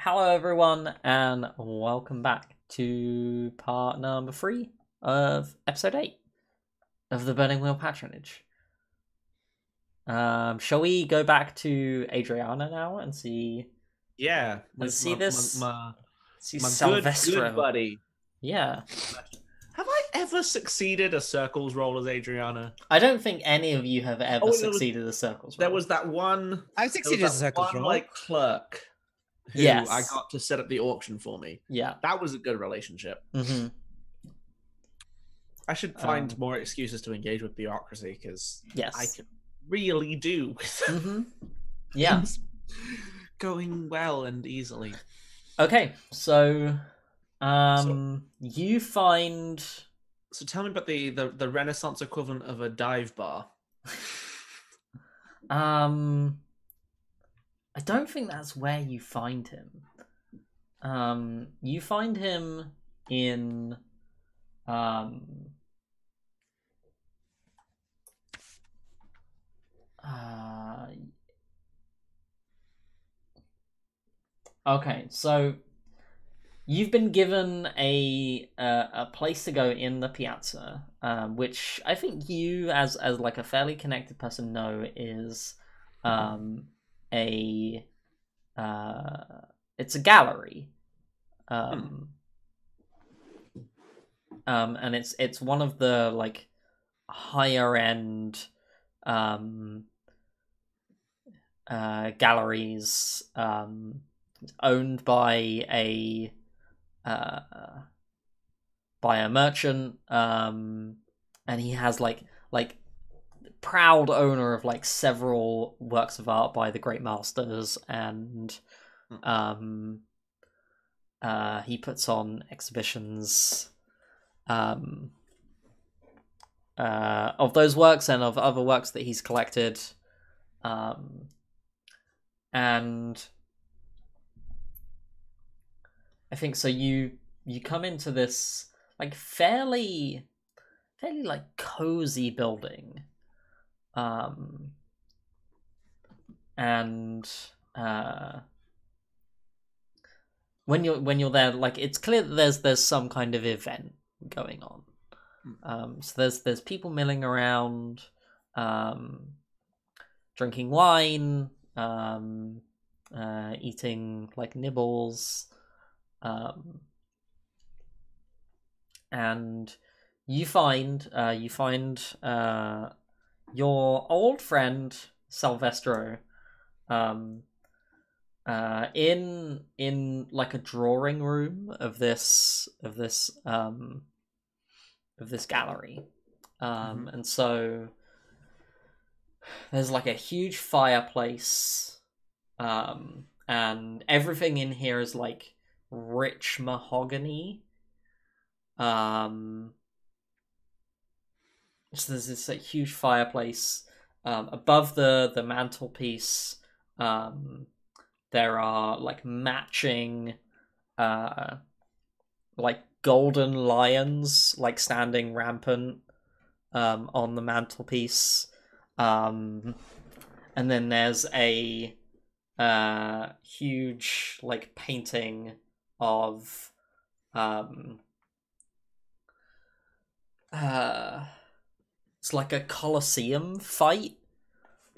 Hello, everyone, and welcome back to part number 3 of episode 8 of the Burning Wheel Patronage. Shall we go back to Adriana now and see? Yeah, And with see this? See my good Silvestro. buddy. Yeah. Have I ever succeeded a circles roll as Adriana? I don't think any of you have ever Oh, succeeded a circles there roll. was that one. I've There was succeeded as a that circles one roll. like clerk who I Yes. got to set up the auction for me. Yeah. That was a good relationship. Mm-hmm. I should find more excuses to engage with bureaucracy because Yes. I could really do with Mm-hmm. Yeah. things going well and easily. Okay, so you find. So tell me about the Renaissance equivalent of a dive bar. I don't think that's where you find him. You find him in okay, so you've been given a place to go in the Piazza, which I think you, as like a fairly connected person, know is a it's a gallery, and it's one of the like higher end galleries owned by a merchant, and he has like proud owner of like several works of art by the great masters, and he puts on exhibitions of those works and of other works that he's collected, and I think so. You come into this like fairly like cozy building, and when you're there, like it's clear that there's some kind of event going on. So there's people milling around, drinking wine, eating like nibbles, and you find your old friend Silvestro in like a drawing room of this gallery, and so there's like a huge fireplace, and everything in here is like rich mahogany. So there's this like huge fireplace. Above the mantelpiece, there are like matching like golden lions like standing rampant on the mantelpiece, and then there's a huge like painting of it's like a Colosseum fight,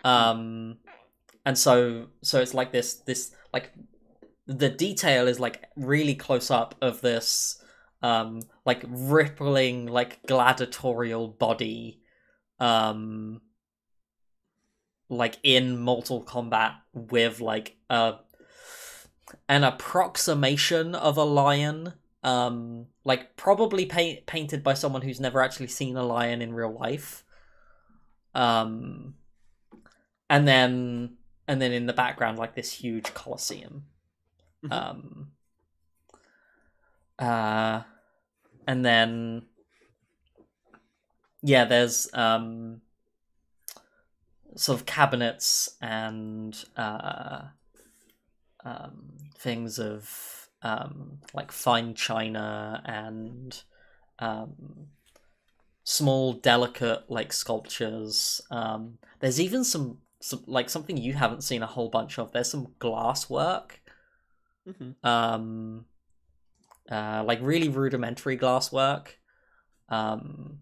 and so it's like this like the detail is like really close up of this like rippling like gladiatorial body, like in mortal combat with like an approximation of a lion, like probably painted by someone who's never actually seen a lion in real life, and then in the background like this huge Colosseum, and then yeah, there's sort of cabinets and things of like fine china and small delicate like sculptures. There's even some like something you haven't seen a whole bunch of. There's some glass work Hmm. Um, like really rudimentary glasswork, um,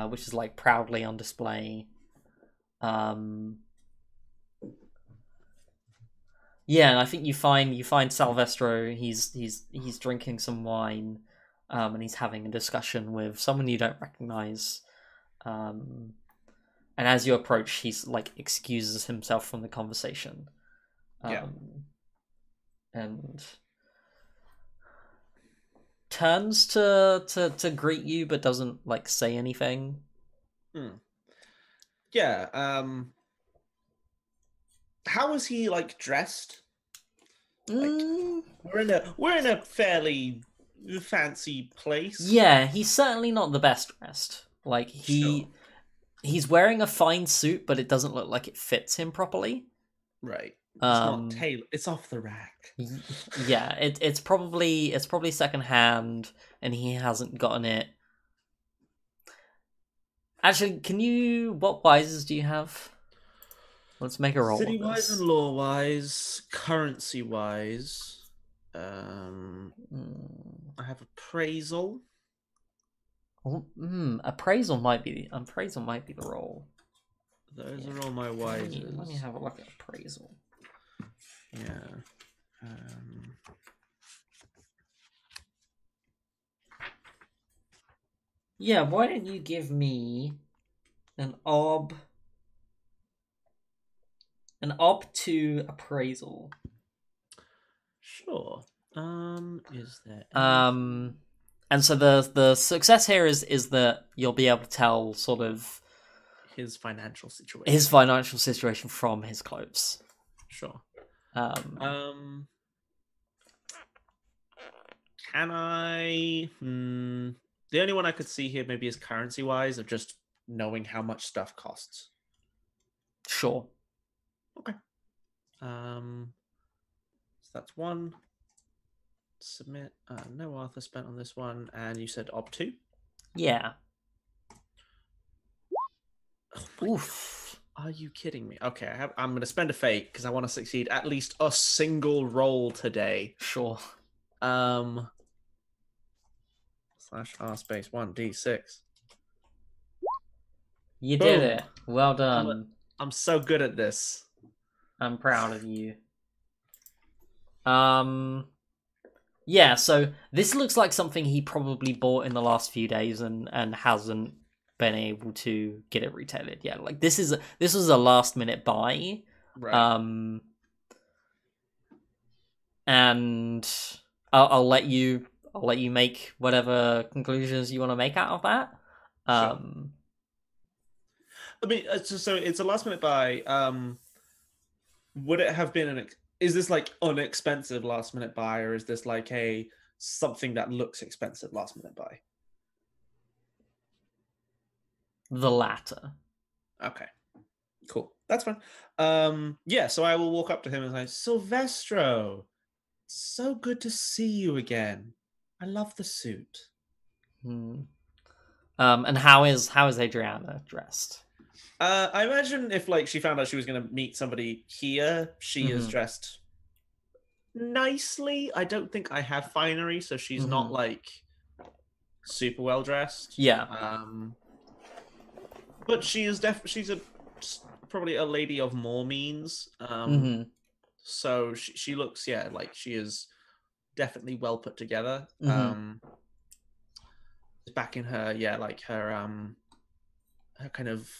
which is like proudly on display. Um, yeah, and I think you find Salvestro. He's drinking some wine, and he's having a discussion with someone you don't recognize. Um, and as you approach, he's like excuses himself from the conversation, Yeah. um, and turns to greet you, but doesn't like say anything. Hmm. Yeah. How is he like dressed? Like Mm, we're in a fairly fancy place. yeah, he's certainly not the best dressed. Like Sure. he's wearing a fine suit, but it doesn't look like it fits him properly. Right. It's not Um, tailor. It's off the rack. yeah, it's probably secondhand, and he hasn't gotten it. Actually, can you? What wises do you have? Let's make a roll City on wise and this. law wise, currency wise, Mm. I have appraisal. Appraisal might be the roll. Those Yeah, are all my let me wises. have a look at appraisal. Yeah. Um, Yeah, why don't you give me an ob an ob 2 appraisal? sure. Is there anything? Um, and so the success here is that you'll be able to tell sort of His financial his situation. financial situation from his clothes. Sure. Um, Um, can I? The only one I could see here maybe is currency wise of just knowing how much stuff costs. sure. Okay. So that's one. Submit. No Arthur spent on this one, and you said op two. Yeah. Oh my Oof. god! Are you kidding me? Okay, I'm going to spend a fate because I want to succeed at least a single roll today. Sure. Slash R space 1d6. You did Boom. it. Well I'm done. I'm so good at this. I'm proud of you. Um, yeah, so this looks like something he probably bought in the last few days and hasn't been able to get it retailed yet. Like this was a last minute buy. Right. Um, and I'll let you make whatever conclusions you want to make out of that. Sure. Um, I mean, so it's a last minute buy. Would it have been is this like unexpensive last minute buy, or is this like a something that looks expensive last minute buy? the latter. Okay, cool. That's fine. Yeah, so I will walk up to him and say, Silvestro, so good to see you again. I love the suit. Hmm. And how is Adriana dressed? I imagine if like she found out she was gonna meet somebody here, she is Mm-hmm. dressed nicely. I don't think I have finery, so she's not Mm-hmm. like super well dressed. Yeah. But she's a probably a lady of more means. Mm-hmm. So she looks, yeah, like she is definitely well put together. Mm-hmm. Back in her, yeah, like her kind of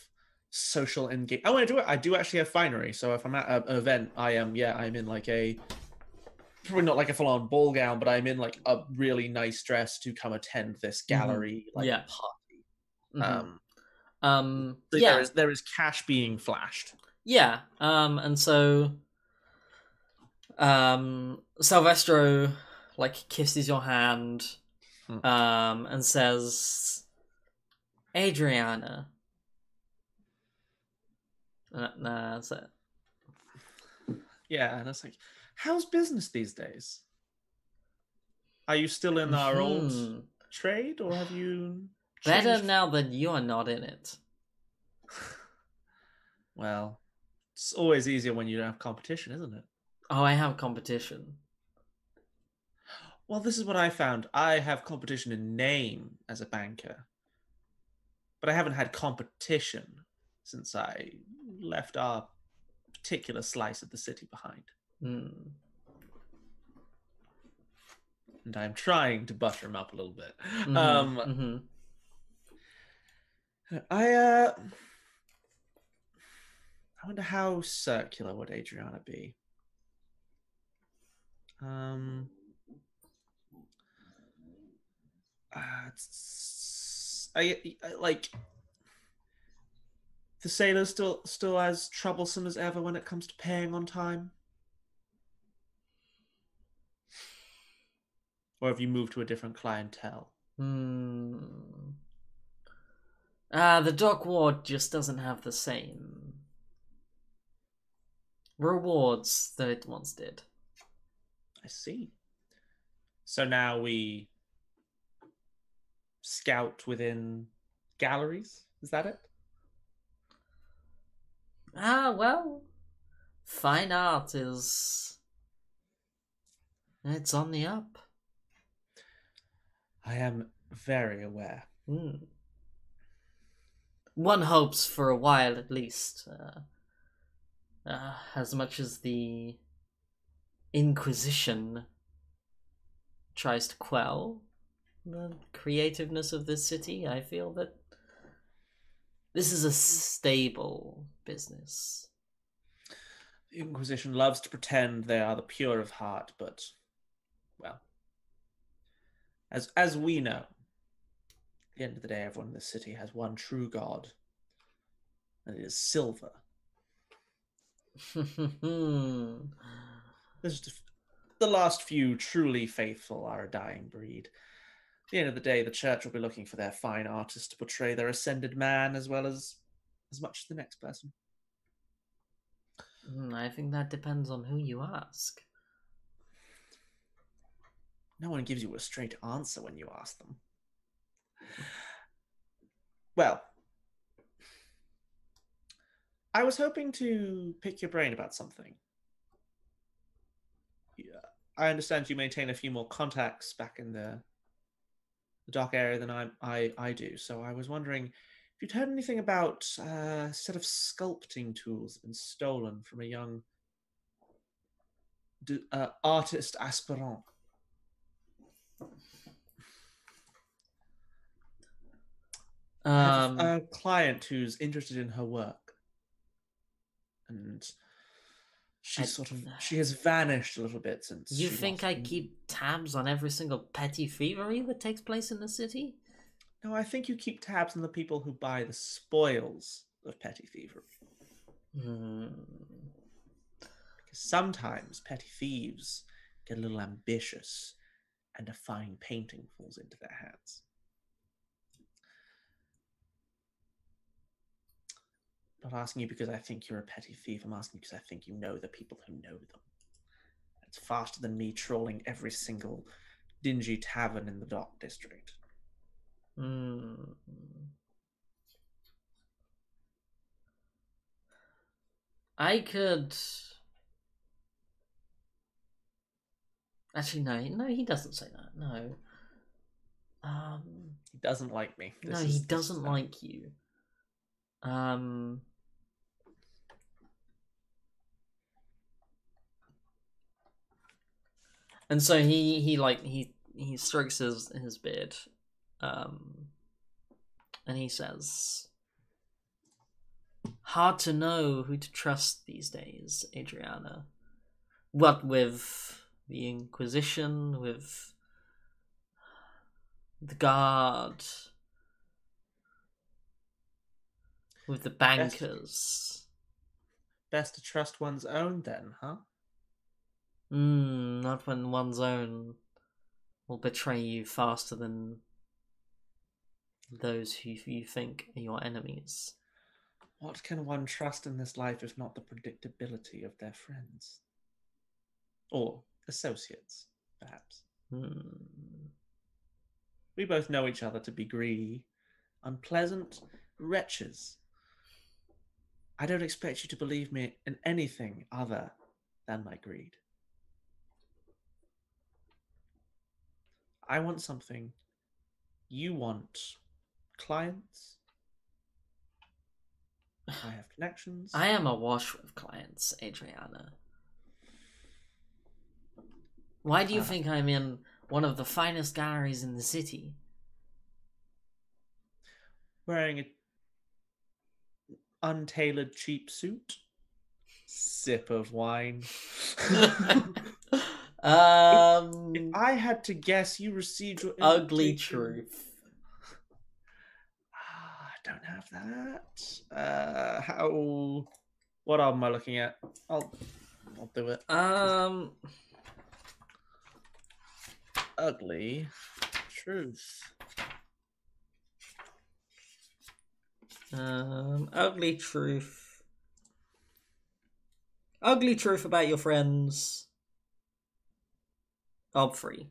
social engage. Oh, I do actually have finery. So if I'm at an event, I'm in like a probably not like a full on ball gown, but I'm in like a really nice dress to come attend this Mm-hmm. gallery like Yeah. party. Mm-hmm. So Yeah. there is cash being flashed. Yeah. And so Salvestro like kisses your hand, Hmm. and says, Adriana. Nah, that's it. Yeah, and it's like, how's business these days? Are you still in our old Hmm. trade, or have you Better changed? now that you are not in it. Well, it's always easier when you don't have competition, isn't it? Oh, I have competition. Well, this is what I found. I have competition in name as a banker, but I haven't had competition since I left our particular slice of the city behind. Hmm. And I'm trying to butter him up a little bit. Mm-hmm. Mm-hmm. I wonder how circular would Adriana be. Um, I like the sailor still as troublesome as ever when it comes to paying on time, or have you moved to a different clientele? Hmm. The dock ward just doesn't have the same rewards that it once did. I see. So now we scout within galleries. Is that it? Well, fine art is. It's on the up. I am very aware. Hmm. One hopes for a while at least. As much as the Inquisition tries to quell the creativeness of this city, I feel that this is a stable business. The Inquisition loves to pretend they are the pure of heart, but, well, as we know, at the end of the day, everyone in this city has one true god, and it is silver. There's just, the last few truly faithful are a dying breed. At the end of the day, the church will be looking for their fine artists to portray their ascended man as well as much as the next person. I think that depends on who you ask. No one gives you a straight answer when you ask them. Well, I was hoping to pick your brain about something. Yeah, I understand you maintain a few more contacts back in the dock area than I do. So I was wondering if you'd heard anything about a set of sculpting tools that have been stolen from a young artist aspirant. I have a client who's interested in her work, and she has vanished a little bit since You she think lost. I keep tabs on every single petty thievery that takes place in the city? No, I think you keep tabs on the people who buy the spoils of petty thievery. Because sometimes petty thieves get a little ambitious and a fine painting falls into their hands. I'm not asking you because I think you're a petty thief. I'm asking you because I think you know the people who know them. It's faster than me trawling every single dingy tavern in the dock district. I could. Actually, no, he doesn't say that. No. He doesn't like me. No, he doesn't like you. And so he strokes his beard, and he says, "Hard to know who to trust these days, Adriana. What with the Inquisition, with the guard, with the bankers. Best to trust one's own, then, huh? Not when one's own will betray you faster than those who you think are your enemies." What can one trust in this life if not the predictability of their friends? Or associates, perhaps. We both know each other to be greedy, unpleasant wretches. I don't expect you to believe me in anything other than my greed. I want something. You want clients. I have connections. I am awash with clients, Adriana. Why do you think I'm in one of the finest galleries in the city? Wearing an untailored cheap suit. Sip of wine. If I had to guess, you received your Ugly invitation. truth. I don't have that. How? What am I looking at? I'll do it. Ugly truth. Ugly truth. Ugly truth about your friends. Free.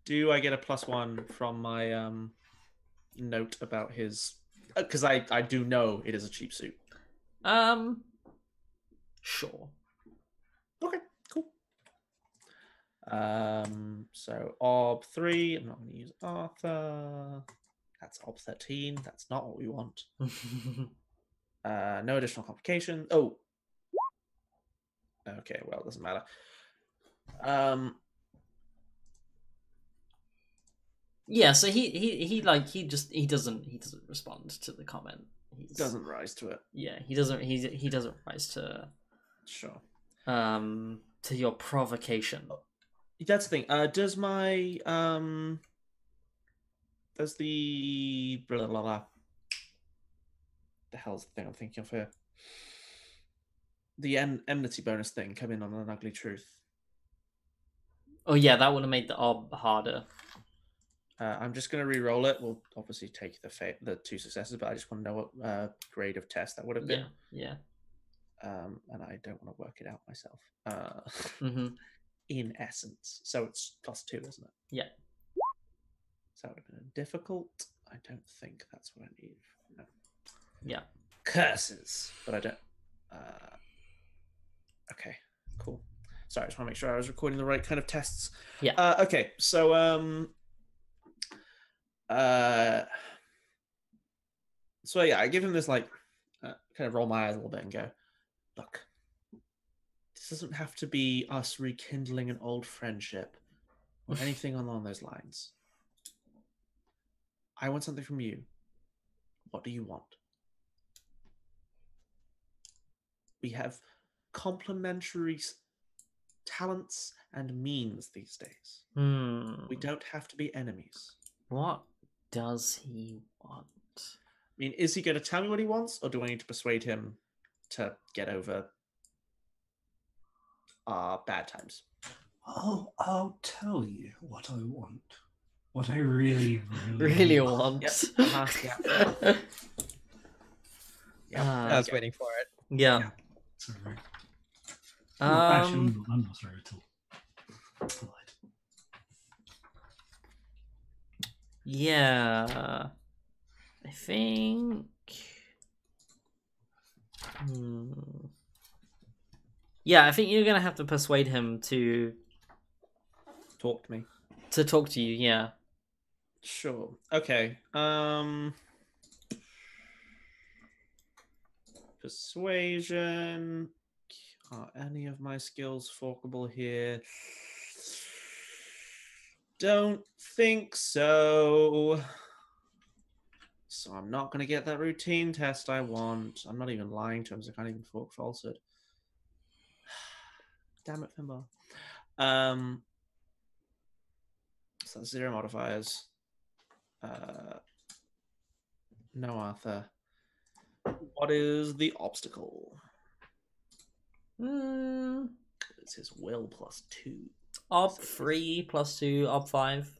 Do I get a +1 from my note about his? Because I do know it is a cheap suit. Sure. Okay, cool. So Ob3. I'm not going to use Arthur. That's Ob13. That's not what we want. No additional complication. Oh. Okay, well, it doesn't matter. Yeah, so he doesn't respond to the comment. He doesn't rise to it. Yeah, he doesn't rise to Sure. To your provocation. That's the thing. Does my does the blah blah blah the hell's the thing I'm thinking of here? The enmity bonus thing come in on an ugly truth. Oh yeah, that would have made the ob harder. I'm just going to re-roll it. We'll obviously take the 2 successes, but I just want to know what grade of test that would have been. Yeah. And I don't want to work it out myself. In essence, so it's +2, isn't it? Yeah. So that would have been difficult. I don't think that's what I need. No. Yeah. Curses, but I don't. Okay, cool. Sorry, I just want to make sure I was recording the right kind of tests. Yeah. Okay, so so yeah, I give him this like kind of roll my eyes a little bit and go, look, this doesn't have to be us rekindling an old friendship or anything along those lines. I want something from you. What do you want? We have complementary talents and means these days. We don't have to be enemies. What does he want? I mean, is he going to tell me what he wants, or do I need to persuade him to get over our bad times? I'll tell you what I want. What I really want. Yep. Yeah. I was waiting for it. Yeah. Sorry. Actually, I'm not sorry at all. Yeah. I think. Yeah, I think you're gonna have to persuade him to talk to me. To talk to you, yeah. Sure. Okay. Persuasion. Are any of my skills forkable here? Don't think so. So I'm not going to get that routine test I want. I'm not even lying to him, so I can't even fork falsehood. Damn it, Finbar. So that's 0 modifiers. No Arthur. What is the obstacle? It's his will +2. Ob 3 +2, ob 5.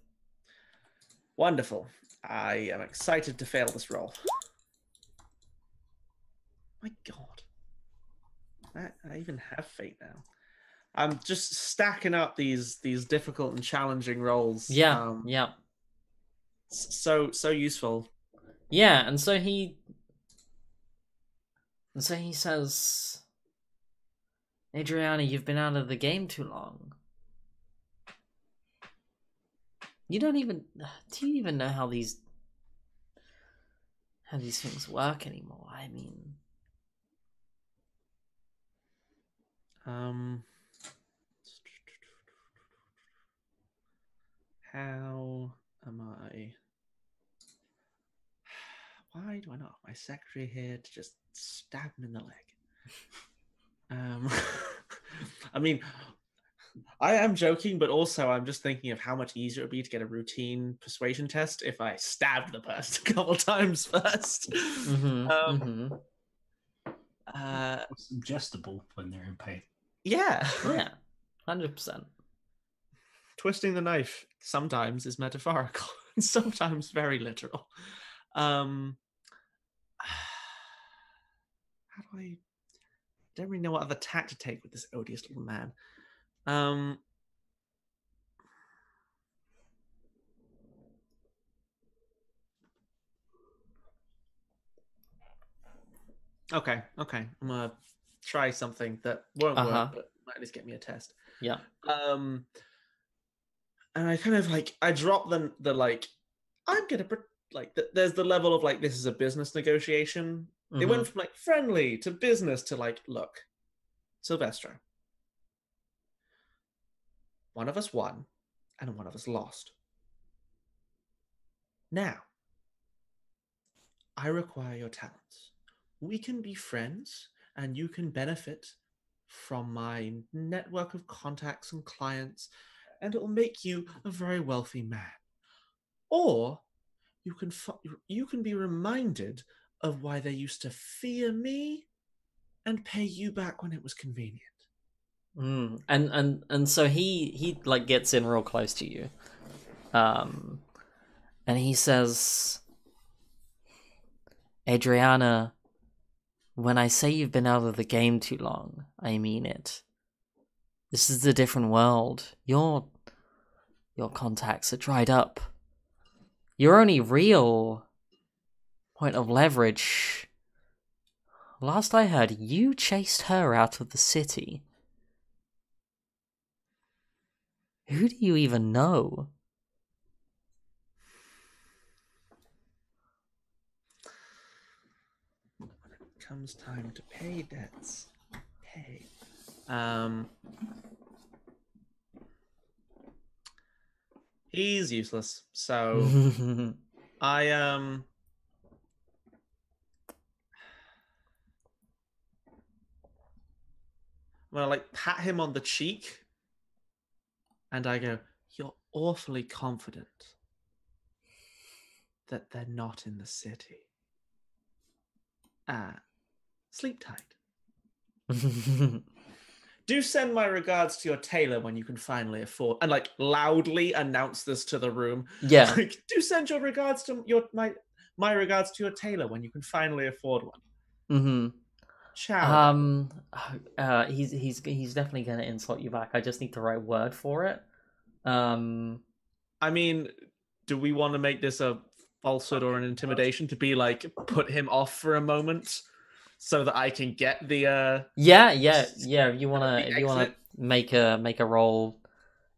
Wonderful. I am excited to fail this roll. My God. I even have fate now. I'm just stacking up these difficult and challenging rolls. Yeah, yeah. So useful. Yeah, and so he says, Adriana, you've been out of the game too long. You don't even. Do you even know how these things work anymore? I mean, how am I? Why do I not have my secretary here to just stab him in the leg? I mean, I am joking, but also I'm just thinking of how much easier it would be to get a routine persuasion test if I stabbed the person a couple times first. It's suggestible when they're in pain. Yeah. Yeah, 100%. Twisting the knife sometimes is metaphorical, and sometimes very literal. How do I don't really know what other tack to take with this odious little man. Okay. I'm gonna try something that won't work, but might at least get me a test. Yeah. And I kind of like I drop the like I'm gonna like there's the level of like this is a business negotiation. It went from like friendly to business to like, look, Silvestro, one of us won and one of us lost. Now, I require your talents. We can be friends and you can benefit from my network of contacts and clients, and it will make you a very wealthy man. Or you can be reminded of why they used to fear me and pay you back when it was convenient. And so he like gets in real close to you, and he says, Adriana, when I say you've been out of the game too long, I mean it. This is a different world. Your contacts are dried up. Your only real point of leverage. Last I heard, you chased her out of the city. Who do you even know? When it comes time to pay debts, pay. He's useless. So I I'm gonna like pat him on the cheek and I go, you're awfully confident that they're not in the city. Sleep tight. Do send my regards to your tailor when you can finally afford, and like loudly announce this to the room. Yeah. Like, do send your regards to my regards to your tailor when you can finally afford one. Ciao. He's definitely gonna insult you back. I just need the right word for it. I mean, do we want to make this a falsehood or an intimidation to be like put him off for a moment so that I can get the yeah. If you wanna exit? make a roll,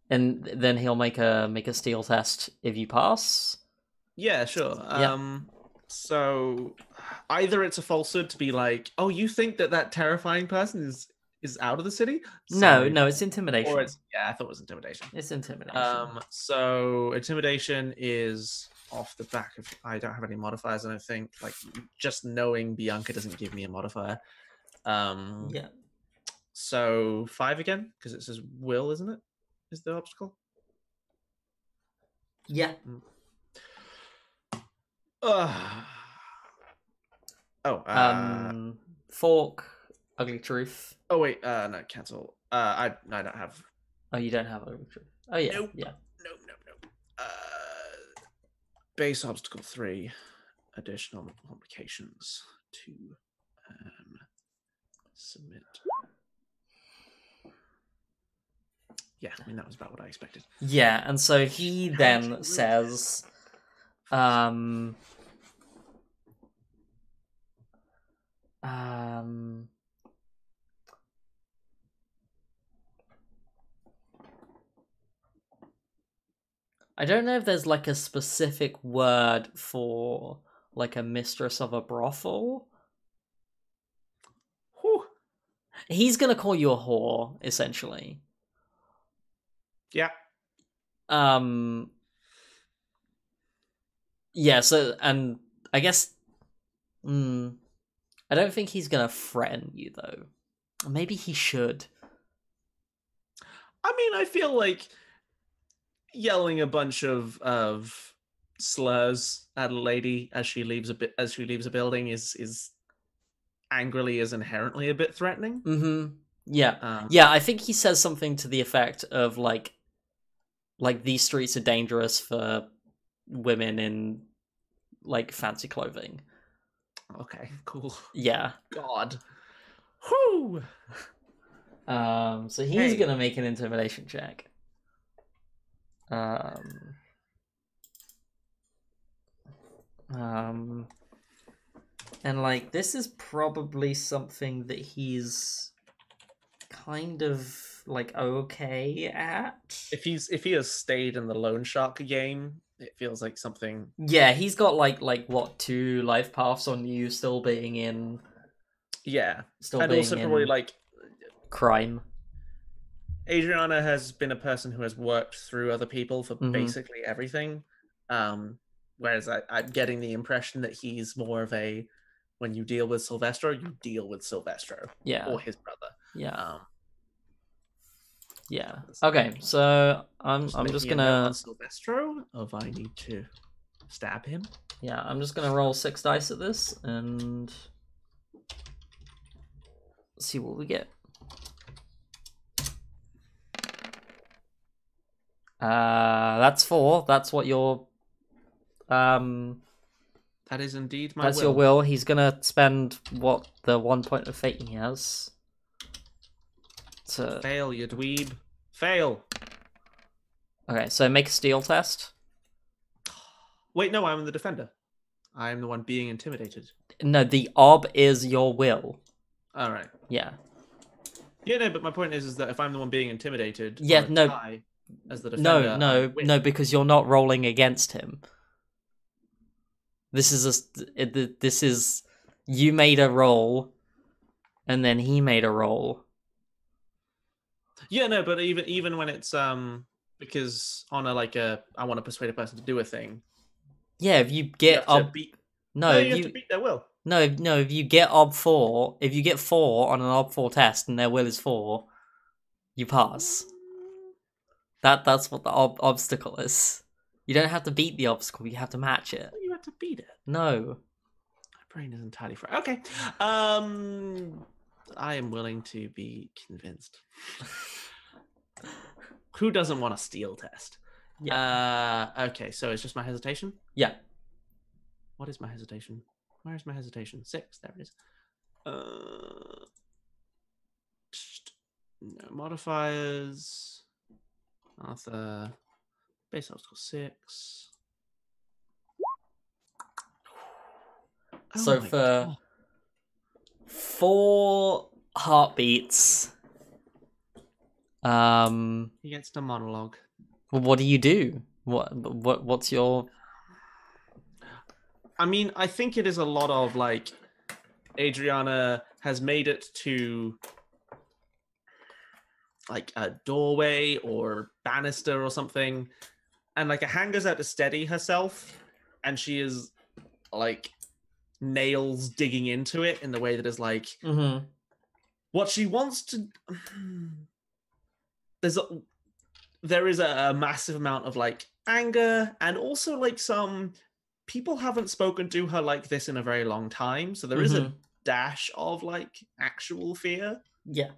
and then he'll make a steal test if you pass. Yeah, sure. Yeah. So either it's a falsehood to be like, oh, you think that terrifying person is out of the city? Sorry. No, it's intimidation. Or it's I thought it was intimidation. It's intimidation. So intimidation is off the back of I don't have any modifiers. I don't think like just knowing Bianca doesn't give me a modifier. Yeah. So 5 again because it says will, isn't it? Is the obstacle? Yeah. Fork, ugly truth. Oh wait, no, cancel. I don't have. Oh, you don't have ugly truth. Oh yeah, Nope. yeah. Nope. Base obstacle 3, additional complications to submit. Yeah, I mean that was about what I expected. Yeah, and so he then says, I don't know if there's like a specific word for like a mistress of a brothel. Whew. He's gonna call you a whore, essentially. Yeah. Yeah, so, and I guess, I don't think he's gonna threaten you, though. Maybe he should. I mean, I feel like yelling a bunch of slurs at a lady as she leaves a building is angrily is inherently a bit threatening. Mm-hmm. Yeah. Yeah, I think he says something to the effect of, like, these streets are dangerous for women in, like, fancy clothing. Okay, cool. Yeah. God. Whew. So he's gonna make an intimidation check. And like this is probably something that he's kind of like okay at. If he has stayed in the loan shark game, it feels like something. Yeah, he's got like what, 2 life paths on you, still being in. Yeah, Still and being also in probably like crime. Adriana has been a person who has worked through other people for basically everything. Whereas I'm getting the impression that he's more of a, when you deal with Silvestro, you deal with Silvestro. Yeah. Or his brother. Yeah. Yeah. Okay, so I'm just gonna on Silvestro if I need to stab him. Yeah, I'm just gonna roll 6 dice at this and see what we get. That's 4. That's what your that is indeed my that's will. your will. He's gonna spend what, the 1 point of fate he has to fail, you dweeb. Fail. Okay, so make a steel test. Wait, no, I'm the defender. I am the one being intimidated. No, the ob is your will. All right. Yeah. Yeah, no, but my point is that if I'm the one being intimidated, Yeah, no. tie as the defender, no, because you're not rolling against him. This is you made a roll, and then he made a roll. Yeah, no, but even when it's because on a I want to persuade a person to do a thing. Yeah, if you get you have to beat their will. No, if you get ob 4, if you get 4 on an ob 4 test and their will is 4, you pass. That's what the obstacle is. You don't have to beat the obstacle, you have to match it. You have to beat it. No. My brain is entirely fried. Okay. I am willing to be convinced. Who doesn't want a steel test? Yeah. Okay, so it's just my hesitation? Yeah. What is my hesitation? Where is my hesitation? 6. There it is. No modifiers. Arthur. Base obstacle 6. So for 4 heartbeats, he gets to monologue. What do you do? What's your? I mean, I think it is a lot of like Adriana has made it to like a doorway or banister or something, and like a hand goes out to steady herself, and she is like nails digging into it in the way that is like what she wants to. There is a massive amount of like anger, and also like some people haven't spoken to her like this in a very long time, so there is a dash of like actual fear. Yeah.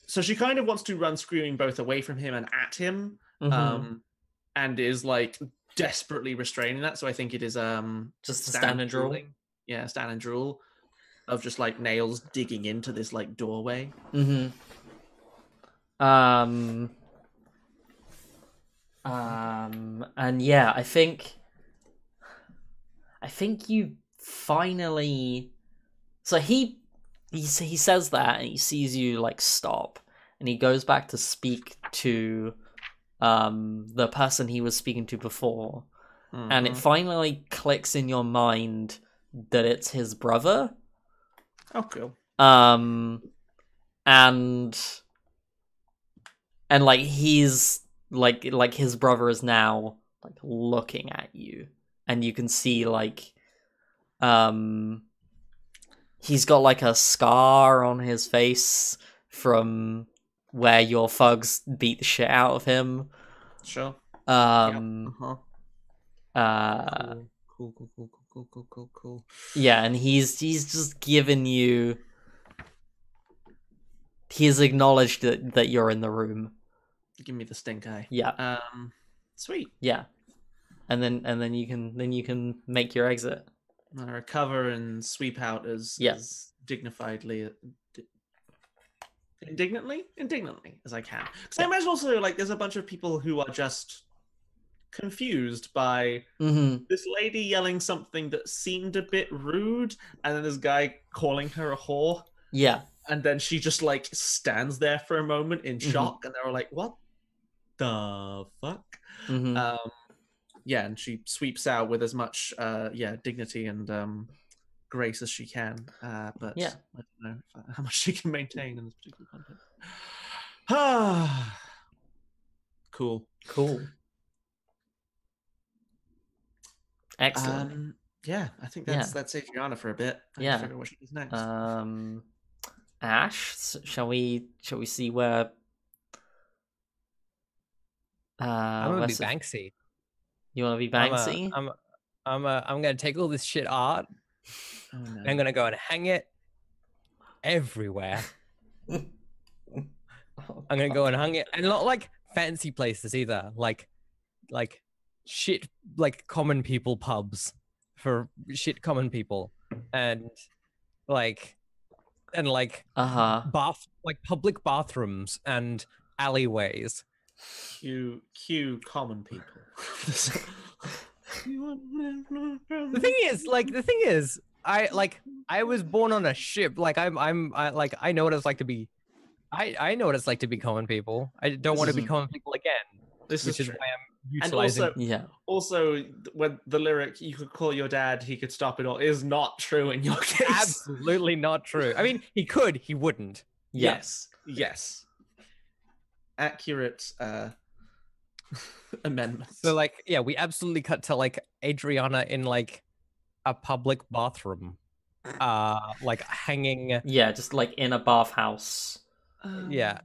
So she kind of wants to run screaming both away from him and at him, and is like desperately restraining that. So I think it is just a stand and drool. Yeah, stand and drool of just like nails digging into this like doorway. And yeah, I think you finally. So he says that, and he sees you like stop, and he goes back to speak to the person he was speaking to before, and it Mhm. finally clicks in your mind that it's his brother. Oh, cool. And like he's like his brother is now like looking at you, and you can see like he's got like a scar on his face from where your thugs beat the shit out of him. Sure. Um Uh-huh. Cool. Cool. Yeah, and he's just given you, he's acknowledged that you're in the room. Give me the stink eye. Yeah. Sweet. Yeah. And then you can make your exit. I recover and sweep out as dignifiedly, indignantly as I can. Because I imagine also like there's a bunch of people who are just confused by this lady yelling something that seemed a bit rude, and then this guy calling her a whore. Yeah. And then she just like stands there for a moment in shock, and they're like, "What the fuck?" Yeah, and she sweeps out with as much dignity and grace as she can. But Yeah. I don't know how much she can maintain in this particular context. Cool. Excellent. Yeah, I think that's Adriana for a bit. I need to figure out what she does next. Ash, shall we see where I'm gonna be Banksy. You want to be Banksy? I'm gonna take all this shit art. Oh, no. I'm gonna go and hang it everywhere. I'm gonna go and hang it, and not like fancy places either, like shit, like common people pubs for shit common people, and public bathrooms and alleyways. Cue common people. The thing is, I was born on a ship. Like I know what it's like to be. I know what it's like to be common people. I don't want to be common people again. This which is true. why I'm utilizing. And also, when the lyric "you could call your dad, he could stop it all" is not true in your case. Absolutely not true. I mean, he could, he wouldn't. Yes. Accurate amendment. So we absolutely cut to Adriana in a public bathroom, hanging. Yeah, just in a bathhouse. Yeah,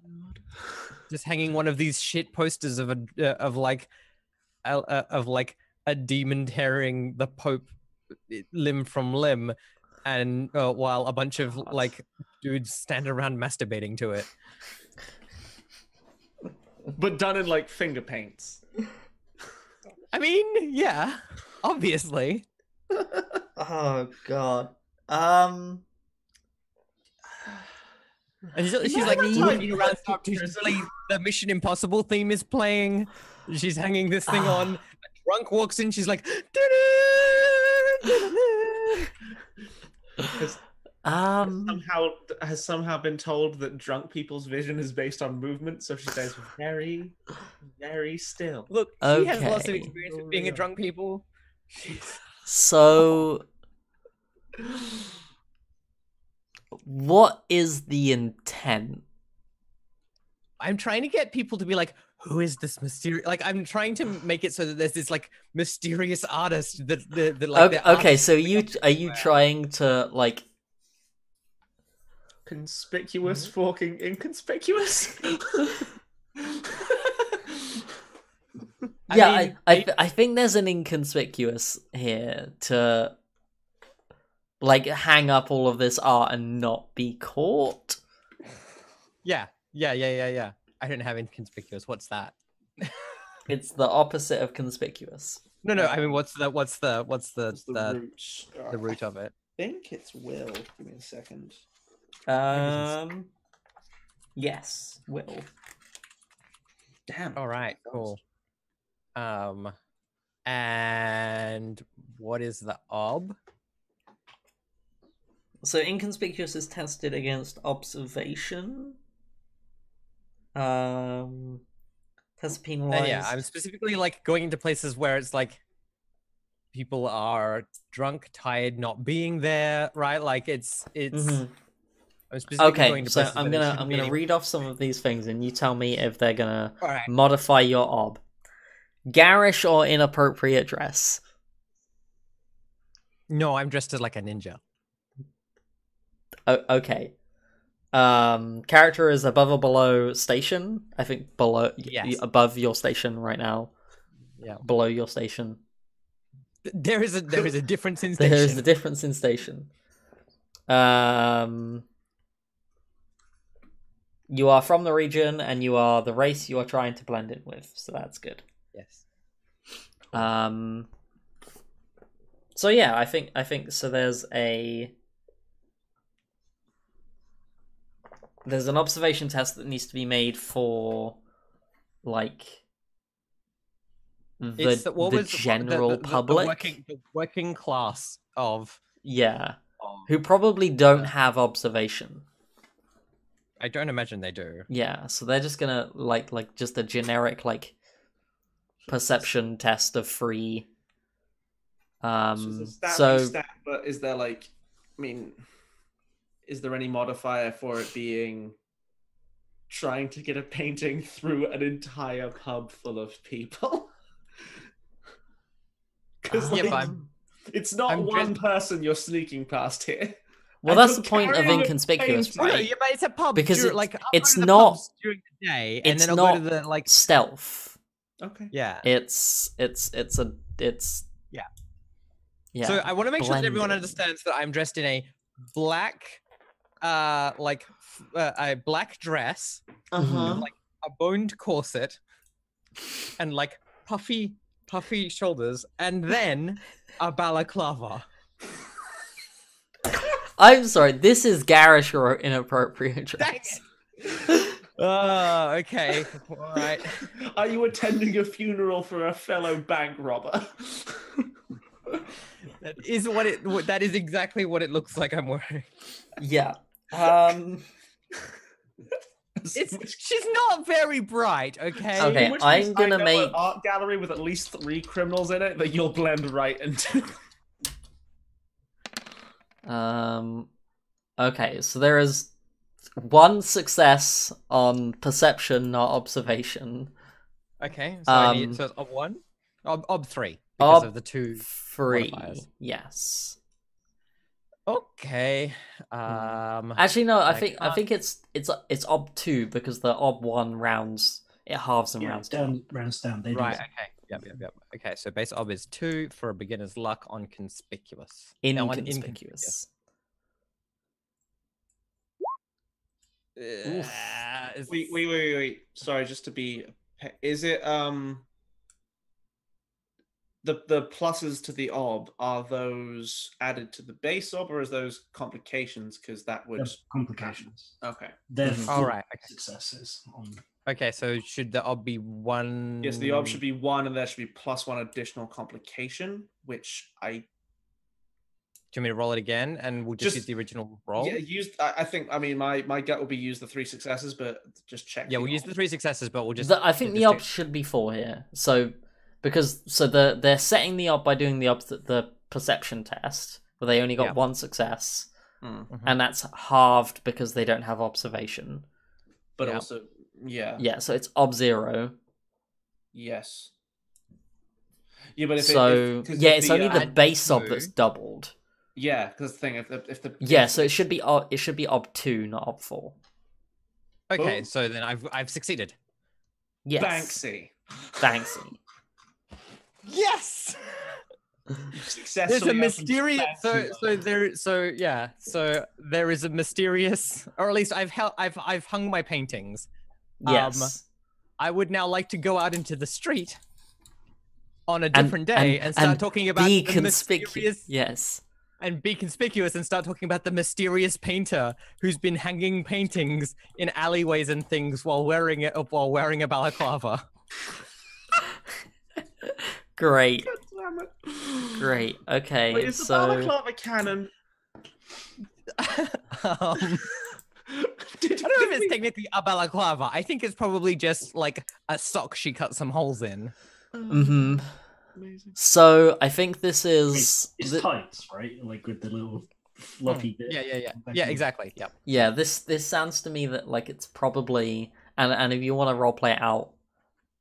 just hanging one of these shit posters of a demon tearing the Pope limb from limb, and while a bunch of dudes stand around masturbating to it. But done in finger paints. I mean, yeah, obviously. Oh god. And she's looking around the Mission Impossible theme is playing. She's hanging this thing on. A drunk walks in. She's like, has somehow been told that drunk people's vision is based on movement, so she stays very, very still. Look, she has lots of experience with being a drunk people. So, what is the intent? I'm trying to get people to be like, who is this mysterious? I'm trying to make it so that there's this mysterious artist that okay, so are you trying to conspicuous forking inconspicuous? I think there's an inconspicuous here to hang up all of this art and not be caught. Yeah. I don't have inconspicuous. What's that? It's the opposite of conspicuous. No. I mean, what's the root? The root of it? I think it's will. Give me a second. Yes, will. Damn. All right. Cool. And what is the ob? So inconspicuous is tested against observation. That's penalized. Yeah, I'm specifically like going into places where it's like people are drunk, tired, not being there, right? Like it's. Mhm. I'm specifically going Okay, to so places I'm where there gonna shouldn't be any- read off some of these things, and you tell me if they're gonna All right. modify your ob. Garish or inappropriate dress. No, I'm dressed as like a ninja. Okay. Character is above or below station. I think below, Yes. above your station right now. Yeah. Below your station. There is a difference in station. There is a difference in station. You are from the region, and you are the race you are trying to blend in with, so that's good. Yes. So yeah, I think so. There's an observation test that needs to be made for, like, the general public, the working class of. yeah, who probably don't have observation. I don't imagine they do. Yeah, so they're just gonna like just a generic like perception test of free. Stat, but is there like, I mean, is there any modifier for it being trying to get a painting through an entire pub full of people? Because it's not one person you're sneaking past here. Well, that's the point of inconspicuous, right? Yeah, but it's a pub Because it's not during the day, and then I'll go to the like stealth. Okay. Yeah. It's yeah. So I want to make sure that everyone blended. understands that I'm dressed in a black, a black dress, Uh-huh. with, like a boned corset, and like puffy shoulders, and then a balaclava. I'm sorry. This is garish or inappropriate dress. Oh, okay. All right. Are you attending a funeral for a fellow bank robber? That is exactly what it looks like I'm wearing. Yeah. She's not very bright, okay? Okay, In which I'm case, gonna I know make- an art gallery with at least 3 criminals in it that you'll blend right into. Okay, so there is one success on perception, not observation. Okay, so so it's ob 1? Ob 3 because of the 2 3. modifiers. Yes. Okay. Actually, no. I think it's ob 2 because the ob 1 rounds, it halves and rounds down. Rounds down. They right. do. Okay. Yep. Okay, so base ob is 2 for a beginner's luck on conspicuous. Inconspicuous. Wait. Sorry, just to be. Is it the pluses to the ob, are those added to the base ob, or is those complications? Because that would They're complications. Okay. They're All right. Okay. successes. Okay, so should the ob be 1? Yes, the ob should be 1, and there should be +1 additional complication, which I. Do you want me to roll it again, and we'll just use the original roll? Yeah, I think. I mean, my gut would be use the 3 successes, but just check. Yeah, we'll use the 3 successes, but we'll just. I think the ob should be 4 here. So they're setting the ob by doing the perception test, where they only got 1 success, and that's halved because they don't have observation. But also, yeah. So it's ob 0. Yes. Yeah, but if it's only the base ob that's doubled. Yeah, because the thing, if the so it should be ob 2, not ob 4. Okay, Boom. so then I've succeeded. Yes. Banksy. Yes. Success. There's a mysterious. So there is a mysterious, or at least I've hung my paintings. Yes. I would now like to go out into the street on a different day and start talking about be the conspicuous. mysterious. Yes. And be conspicuous and start talking about the mysterious painter who's been hanging paintings in alleyways and things while wearing a balaclava. Great. Great. Okay. Wait, is the balaclava canon? I don't know if if it's technically a balaclava. I think it's probably just like a sock she cut some holes in. Mm-hmm. Amazing. So I think this is It's tights, right? Like with the little floppy bit. Yeah, exactly. Yep. yeah. This sounds to me that like it's probably and if you want to role play it out,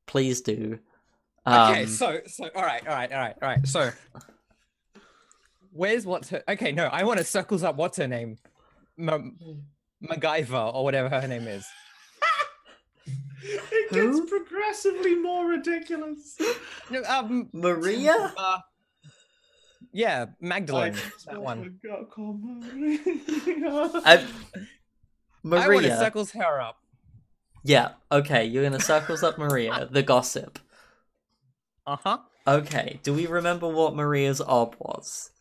please do. Okay, so all right. So where's what's her? Okay, no, I want to circles up. What's her name? MacGyver or whatever her name is. It Who? gets progressively more ridiculous. No, Maria. Yeah, Magdalene. That one. I, I want to Maria. circles her up. Yeah. Okay. You're gonna circles up Maria, the gossip. Uh-huh. Okay. Do we remember what Maria's ob was?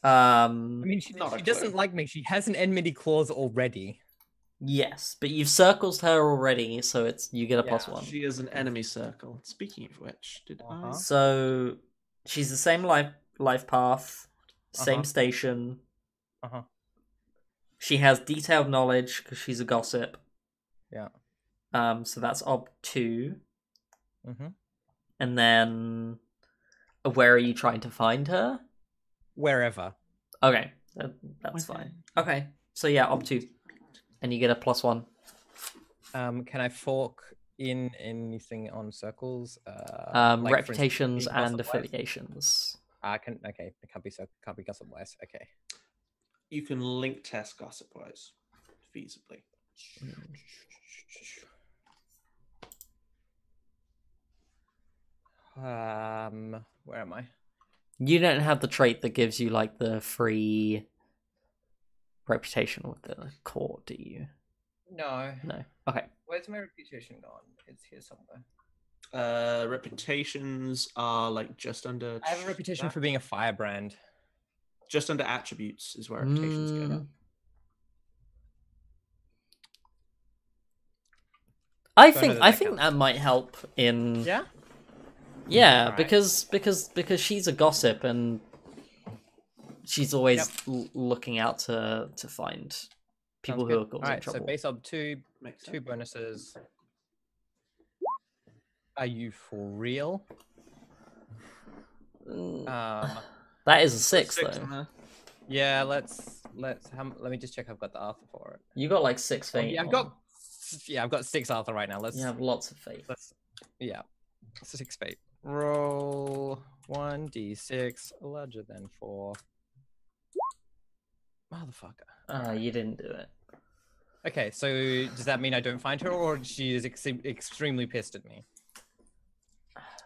I mean, she Not a doesn't clue. like me. She has an enmity clause already. Yes, but you've circled her already, so it's you get a +1. She is an enemy circle. Speaking of which, did I? So she's the same life path, same Uh-huh. station. Uh-huh. She has detailed knowledge because she's a gossip. Yeah. So that's ob 2, Mm-hmm. and then where are you trying to find her? Wherever. Okay, that's fine. Okay, so yeah, ob 2, and you get a +1. Can I fork in anything on circles? Reputations being and gossip-wise? affiliations. Okay. It can't be gossip wise. Okay. You can link test gossip wise, feasibly. Where am I? You don't have the trait that gives you like the free reputation with the court, do you? No. No. Okay. Where's my reputation gone? It's here somewhere. Reputations are like just under. I have a reputation for being a firebrand. Just under attributes is where reputations go. I So I know think that I that think counts. that might help in Yeah. yeah, Alright. because she's a gossip and she's always looking out to find people Sounds who good. are causing Alright, trouble. so base ob two Makes two sense. bonuses. Are you for real? That is a 6 Six though. on there. Yeah, let's let me just check I've got the Arthur for it. You got like 6 Oh, fate. yeah, I've got 6 Arthur right now. You have lots of fate. Let's 6 fate. Roll 1d6 larger than 4. Motherfucker. You didn't do it. Okay, so does that mean I don't find her, or she is extremely pissed at me?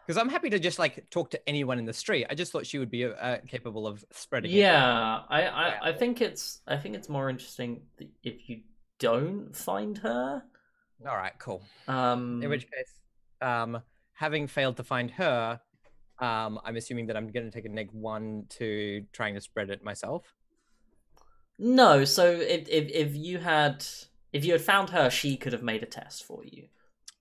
Because I'm happy to just like talk to anyone in the street. I just thought she would be capable of spreading it. Yeah, I think it's more interesting if you don't find her. All right, cool. In In which case, having failed to find her, I'm assuming that I'm going to take a -1 to trying to spread it myself. No, so if you had found her, she could have made a test for you.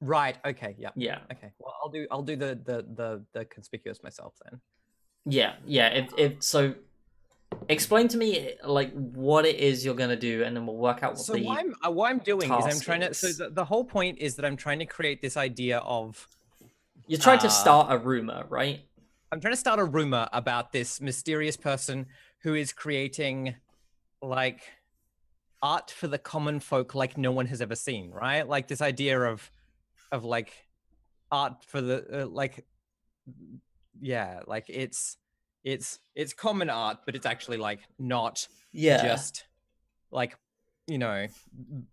Right. Okay. Yeah. Yeah. Okay. Well, I'll do the conspicuous myself then. Yeah. If so, explain to me like what it is you're gonna do, and then we'll work out what So the what I'm doing is I'm task trying to. So is. the whole point is that I'm trying to create this idea of. You're trying to start a rumor, right? I'm trying to start a rumor about this mysterious person who is creating, like, art for the common folk like no one has ever seen, right? Like this idea of like art for the like, yeah, like it's common art, but it's actually like not just like, you know,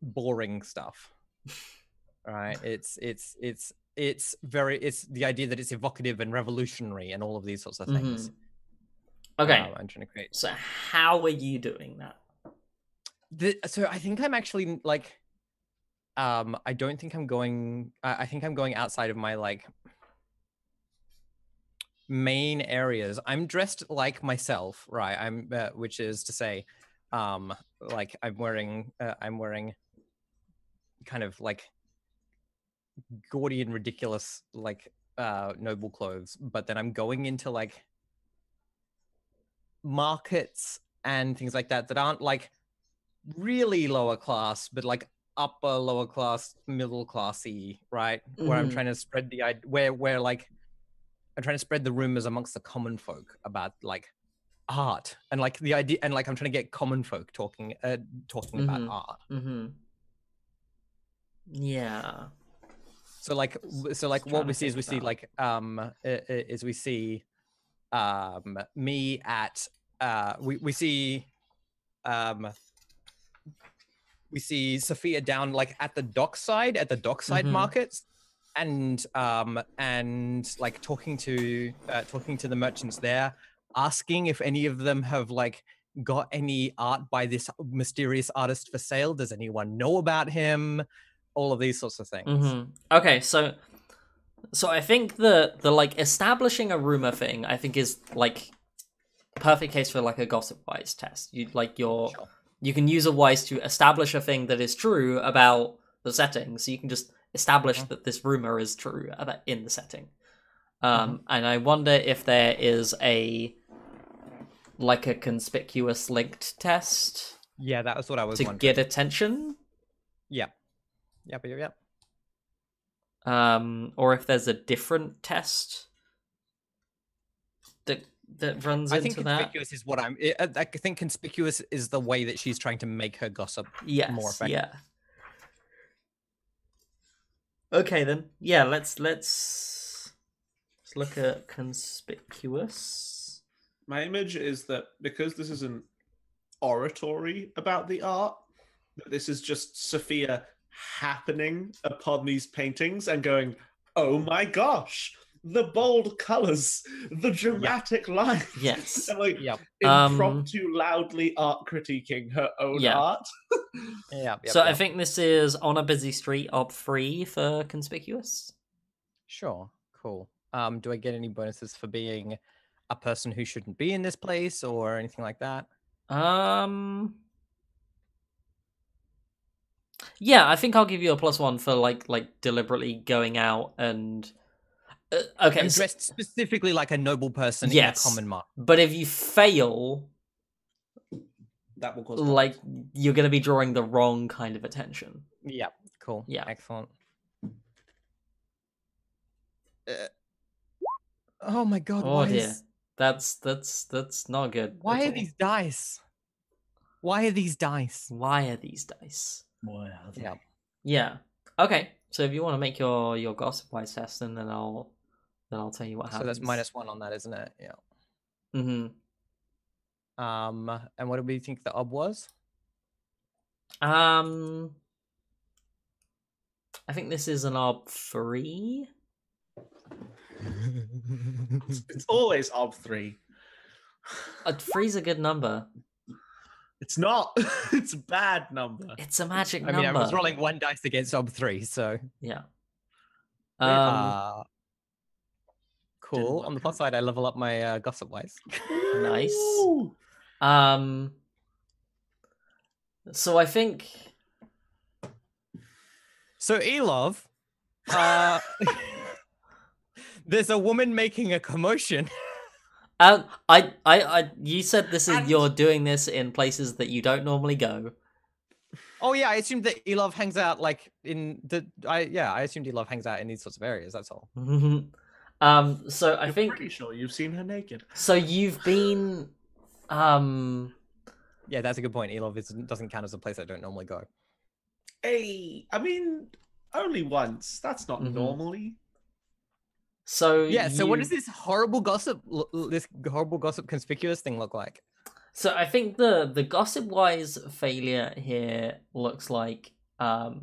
boring stuff, right? It's the idea that it's evocative and revolutionary and all of these sorts of things. Okay. I'm trying to create. So how are you doing that? So I think I'm actually like, I don't think I'm going. I think I'm going outside of my like main areas. I'm dressed like myself, right? I'm, which is to say, like I'm wearing kind of like gaudy and ridiculous like noble clothes, but then I'm going into like markets and things like that aren't like really lower class, but like upper lower class, middle classy, right? Where I'm trying to spread the where like I'm trying to spread the rumors amongst the common folk about like art and like the idea, and like I'm trying to get common folk talking about art. Yeah. So like what we see is we see like is we see me at we see Sophia down like at the dockside markets, and like talking to the merchants there, asking if any of them have like got any art by this mysterious artist for sale. Does anyone know about him? All of these sorts of things. Okay, so I think the like establishing a rumor thing, I think, is like perfect case for like a gossip wise test. You like your Sure. You can use a wise to establish a thing that is true about the setting, so you can just establish that this rumor is true about in the setting. And I wonder if there is a conspicuous linked test. Yeah, that was what I was to wondering. Get attention. Yep. Or if there's a different test that runs I think into that. conspicuous is what I think conspicuous is the way that she's trying to make her gossip more effective. Yeah. Okay then. Yeah, let's look at conspicuous. My image is that because this is an oratory about the art, that this is just Sophia happening upon these paintings and going, "Oh my gosh, the bold colors, the dramatic lines." Yes. And like Yep. impromptu, loudly art critiquing her own art. So I think this is On a Busy Street, Op 3 for conspicuous. Sure. Cool. Do I get any bonuses for being a person who shouldn't be in this place or anything like that? Yeah, I think I'll give you a +1 for like deliberately going out and okay, I'm dressed specifically like a noble person yes, in a common market. But if you fail, that will cause like you're going to be drawing the wrong kind of attention. Yeah, cool. Yeah, excellent. Oh my god! Oh dear, that's not good. Why are these dice? Why are these dice? Why are these dice? Why are they? Yeah. Okay. So if you want to make your gossip wise test, and then I'll tell you what happens. So that's -1 on that, isn't it? Yeah. And what do we think the ob was? I think this is an ob 3. It's always ob 3. 3's a good number. It's not. It's a bad number. It's a magic number. I mean, I was rolling 1 dice against ob 3, so yeah. Cool. On the plus side, I level up my gossip wise. Nice. So I think. So Elov, there's a woman making a commotion. You said you're doing this in places that you don't normally go. Oh yeah, I assumed that Elov hangs out like in the. I assumed Elov hangs out in these sorts of areas. That's all. So I think. Pretty sure you've seen her naked. So you've been. Yeah, that's a good point. Elov doesn't count as a place I don't normally go. Hey, I mean, only once. That's not normally. So yeah. So what does this horrible gossip conspicuous thing look like? So I think the gossip wise failure here looks like the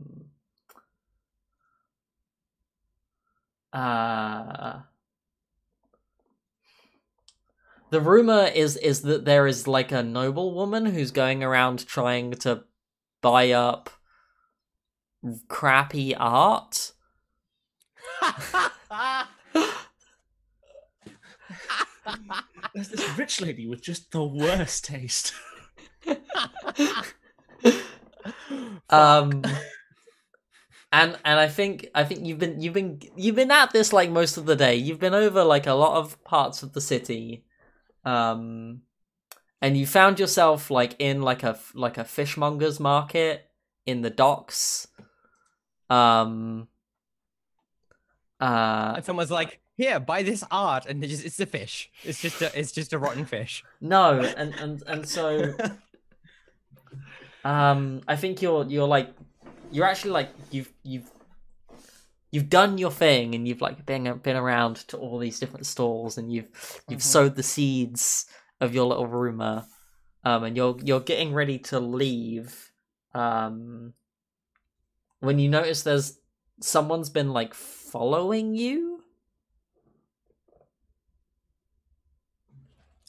rumor is that there is like a noblewoman who's going around trying to buy up crappy art. There's this rich lady with just the worst taste. And I think you've been at this like most of the day. You've been over like a lot of parts of the city, and and you found yourself like in like a fishmonger's market in the docks. And someone's like, "Here, buy this art," and it's a fish. It's just a rotten fish. No, and so I think you're like you're actually like you've done your thing, and you've like been around to all these different stalls, and you've sowed the seeds of your little rumor, and you're getting ready to leave, when you notice there's someone's been like following you.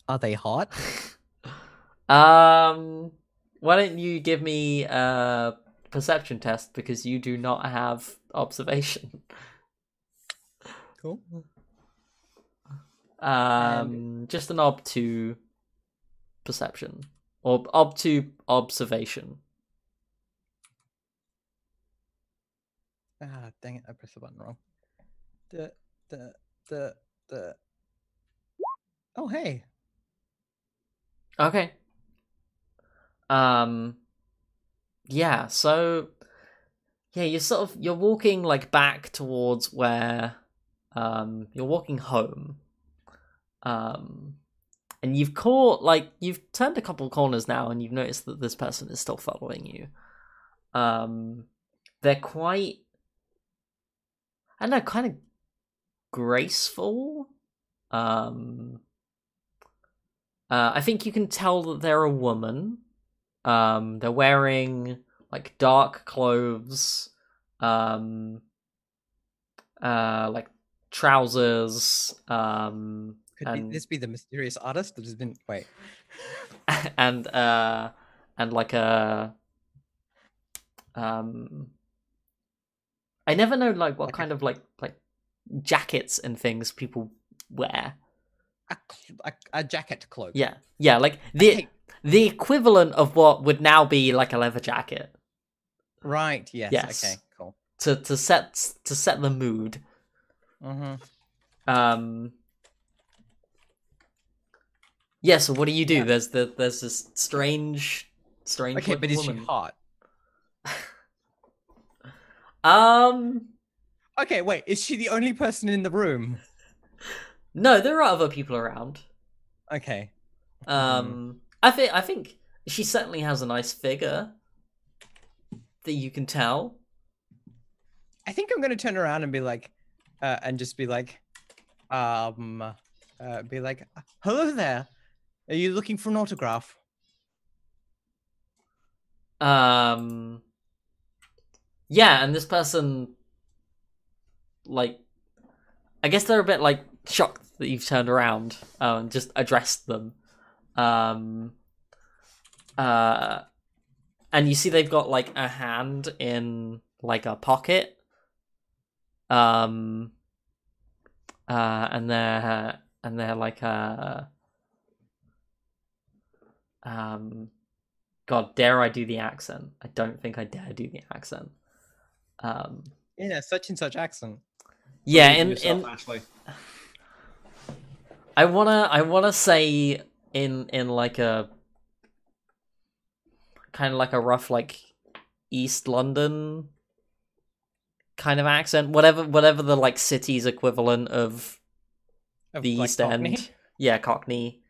Are they hot? Why don't you give me a perception test, because you do not have observation. Cool. Just an ob to perception, or ob to observation. Ah, dang it! I pressed the button wrong. Oh, hey. Okay. Yeah, so yeah, you're walking like back towards where you're walking home. And you've turned a couple of corners now, and you've noticed that this person is still following you. They're quite, I don't know, kind of graceful. I think you can tell that they're a woman. They're wearing like dark clothes, like trousers, Could this be the mysterious artist that has been and like a I never know like what kind of like jackets and things people wear. a jacket cloak. Yeah, like the equivalent of what would now be like a leather jacket. Right. Yes. Yes. Okay. Cool. To set the mood. Yeah. So what do you do? Yeah. There's this strange. Okay, but is she woman. hot? Okay, wait. Is she the only person in the room? No, there are other people around. Okay. I think she certainly has a nice figure that you can tell. I think I'm gonna turn around and be like, hello there. Are you looking for an autograph? Yeah, and this person, like, I guess they're a bit like shocked that you've turned around and just addressed them. And you see they've got like a hand in like a pocket. And they're like God, dare I do the accent? I don't think I dare do the accent. Yeah, such and such accent. Yeah, Ashley. I wanna say in like a kind of like a rough like East London kind of accent, whatever the like city's equivalent of the like East Cockney? End. Yeah, Cockney.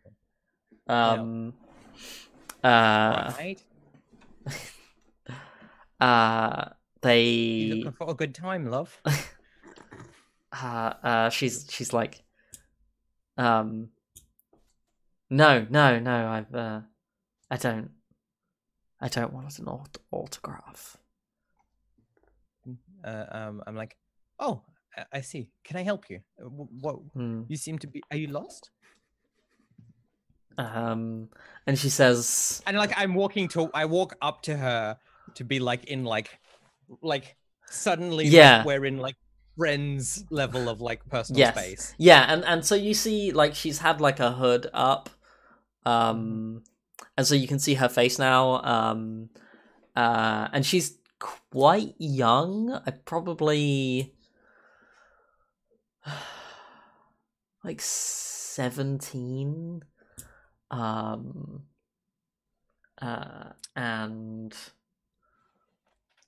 Right. They You looking for a good time, love? she's like no, I don't want an autograph. I'm like, oh, I see. Can I help you? What? You seem to be. Are you lost? And she says, and like I walk up to her to be like in like suddenly yeah, like, we're in like friends level of like personal space. Yeah, and so you see like she's had like a hood up, and so you can see her face now, and she's quite young. I probably like 17. And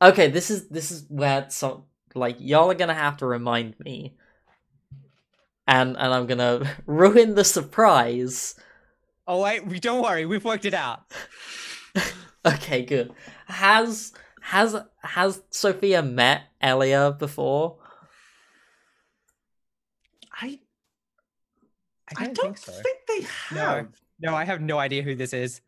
okay, this is where some like y'all are gonna have to remind me, and I'm gonna ruin the surprise. Oh wait, don't worry, we've worked it out. Okay, good. Has Sophia met Elia before? I I don't think so. think they have. No, I have no idea who this is.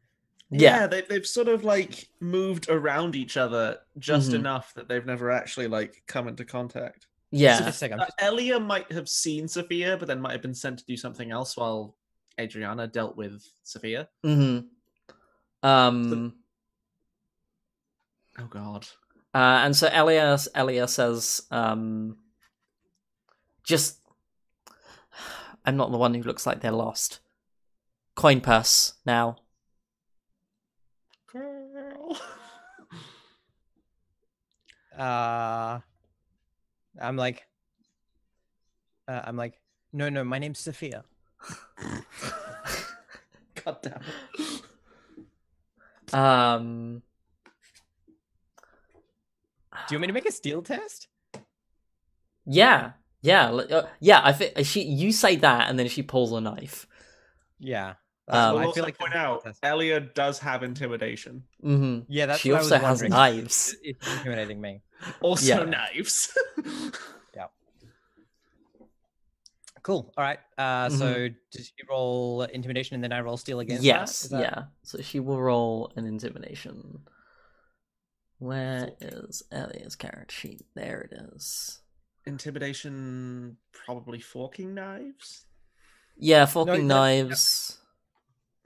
Yeah. They've sort of like moved around each other just Mhm. enough that they've never actually like come into contact. Yeah. Just a second. Elia might have seen Sophia, but then might have been sent to do something else while Adriana dealt with Sophia. Mm-hmm. Oh God. And so Elia says, just I'm not the one who looks like they're lost. Coin purse now. Girl. I'm like, no, my name's Sophia. God damn it. Do you want me to make a steel test? Yeah. I think you say that, and then she pulls a knife. Yeah. We'll I also feel like point that's a out test. Elia does have intimidation. Mm-hmm. Yeah, that's She what also I was has wondering. knives. It's intimidating me. Also Yeah. knives. Cool. All right. So does she roll intimidation and then I roll steel against Yes. that? Is that... Yeah. So she will roll an intimidation. Where is Elia's character sheet? There it is. Intimidation, probably forking knives. Yeah, forking No, knives.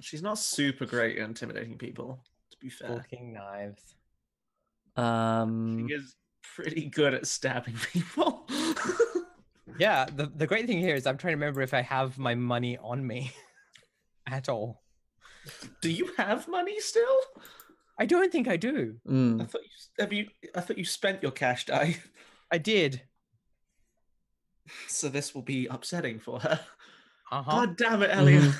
She's not super great at intimidating people, to be fair. Forking knives. She is pretty good at stabbing people. Yeah, the great thing here is I'm trying to remember if I have my money on me at all. Do you have money still? I don't think I do. I thought you spent your cash die. I did. So this will be upsetting for her. Uh-huh. God damn it, Elia. Mhm.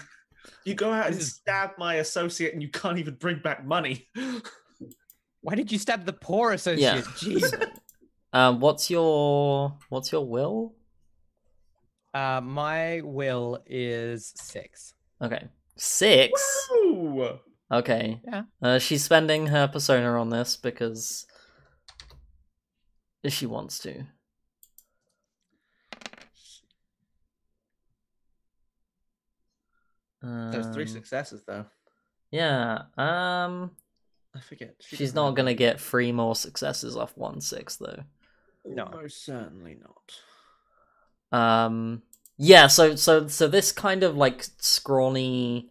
You go out and This is- stab my associate and you can't even bring back money. Why did you stab the poor associate? Jeez. What's your will? My will is 6. Okay. 6. Woo! Okay. Yeah. She's spending her persona on this because she wants to. There's 3 successes though. Yeah. I forget. She's not gonna get 3 more successes off 1/6 though. No. Most certainly not. Yeah. So this kind of like scrawny,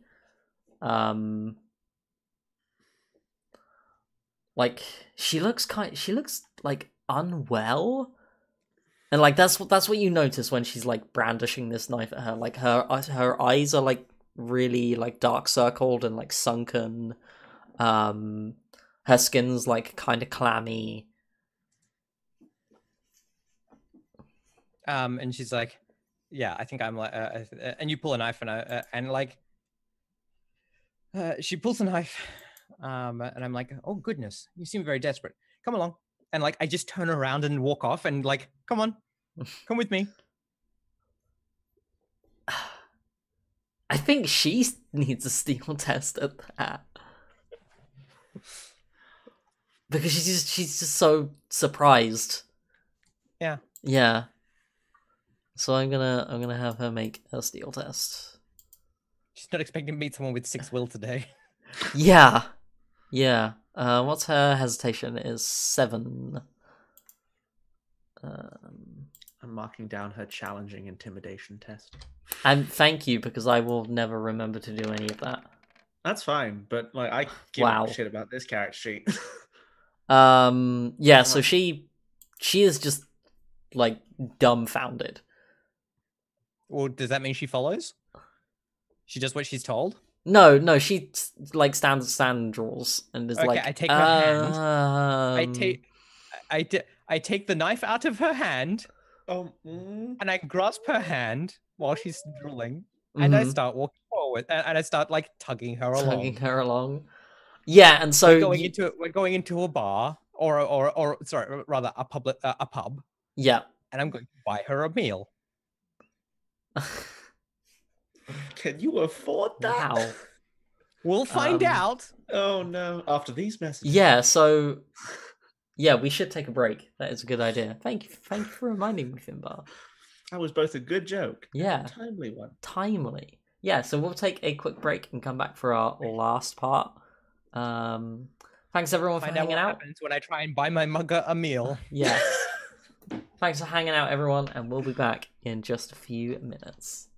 like she looks like unwell. And like that's what you notice when she's like brandishing this knife at her. Like her eyes are like really like dark circled and like sunken. Her skin's like kind of clammy. And she's like, yeah, I think I'm like, and you pull a knife and like, she pulls a knife, and I'm like, oh goodness, you seem very desperate. Come along. And like, I just turn around and walk off and like, come on, come with me. I think she needs a steel test at that. Because she's just so surprised. Yeah. Yeah. So I'm gonna have her make a steel test. She's not expecting to meet someone with 6 will today. Yeah. Yeah. What's her hesitation? It is 7. I'm marking down her challenging intimidation test. And thank you, because I will never remember to do any of that. That's fine, but like I give Wow. a shit about this character sheet. Yeah, so she is just like dumbfounded. Well, does that mean she follows? She does what she's told? No, she like stands and draws and is Okay, like I take her hand. I take the knife out of her hand Oh, mm. and I grasp her hand while she's drooling. and I Mhm. start walking forward, and I start like tugging her along. Tugging her along. Yeah, and so We're going into a bar, or sorry, rather a pub, yeah. and I'm going to buy her a meal. Can you afford that? Wow. We'll find out. Oh no! After these messages. Yeah, so yeah, we should take a break. That is a good idea. Thank you for reminding me, Finbar. That was both a good joke. Yeah. And a timely one. Timely. Yeah, so we'll take a quick break and come back for our last part. Thanks everyone for Find out hanging what out. happens when I try and buy my mugger a meal. Yes. Thanks for hanging out, everyone, and we'll be back in just a few minutes.